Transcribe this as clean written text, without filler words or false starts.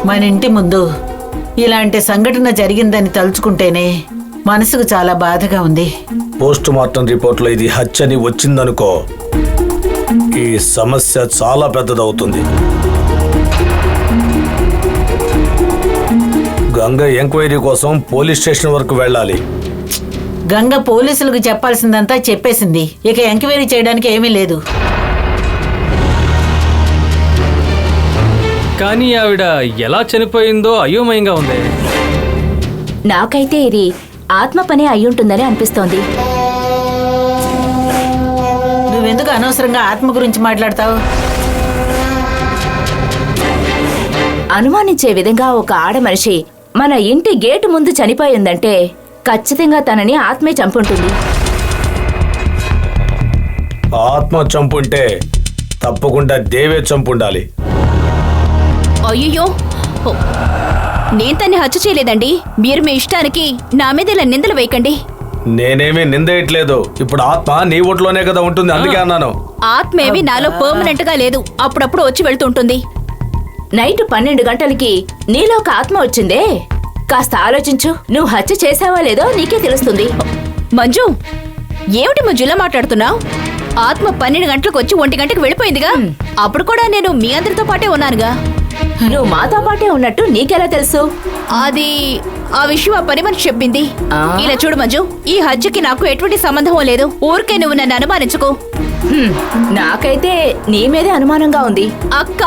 మన ఇంటి ముందు ఇలాంటి సంఘటన జరిగిందని తలుచుకుంటేనే మనసుకు చాలా బాధగా ఉంది. పోస్ట్ మార్టం రిపోర్ట్లో ఇది హత్యని వచ్చిందనుకో, ఈ సమస్య చాలా పెద్దదవుతుంది. గంగ ఎంక్వైరీ కోసం పోలీస్ స్టేషన్ వరకు వెళ్ళాలి. గంగ పోలీసులకు చెప్పాల్సిందంతా చెప్పేసింది. ఇక ఎంక్వైరీ చేయడానికి ఏమీ లేదు. కానీ ఆవిడ ఎలా చనిపోయిందో అయోమయంగా ఉంది. నాకైతే ఇది ఆత్మ పనే అయ్యుంటుందని అనిపిస్తోంది. నువ్వెందుకు అనవసరంగా ఆత్మ గురించి మాట్లాడతావు? అనుమానించే విధంగా ఒక ఆడ మనిషి మన ఇంటి గేటు ముందు చనిపోయిందంటే ఖచ్చితంగా తనని ఆత్మే చంపుంటుంది. ఆత్మ చంపుంటే తప్పకుండా దేవే చంపుండాలి. అయ్యో, నేను తన్ని హత్య చేయలేదండి. మీరు మీ ఇష్టానికి నా మీద ఇలా నిందలు వేయకండి. నేనేమీ నిందేయట్లేదు. ఇప్పుడు ఆత్మ నీ ఒంట్లోనే కదా ఉంటుంది, అందుకే అన్నాను. ఆత్మేమి నాలో పర్మనెంట్ గా లేదు, అప్పుడప్పుడు వచ్చి వెళ్తుంటుంది. నైట్ 12 గంటలకి నీలో ఒక ఆత్మ వచ్చిందే. కాస్త ఆలోచించు. నువ్వు హత్య చేసావా లేదో నీకే తెలుస్తుంది. మంజు, ఏమిటి మంజు ఇలా మాట్లాడుతున్నావు? ఆత్మ 12 గంటలకు వచ్చి 1 గంటకు వెళ్ళిపోయిందిగా. అప్పుడు కూడా నేను మీ అందరితో పాటే ఉన్నానుగా. నువ్వు మాతో పాటే ఉన్నట్టు నీకెలా తెలుసు? అది ఆ విషయం ఆ పని మనిషి చెప్పింది. ఇలా చూడు మంజు, ఈ హత్యకి నాకు ఎటువంటి సంబంధం లేదు. ఊరికే నువ్వు నన్ను అనుమానించుకో. నాకైతే నీ మీదే అనుమానంగా ఉంది. అక్క,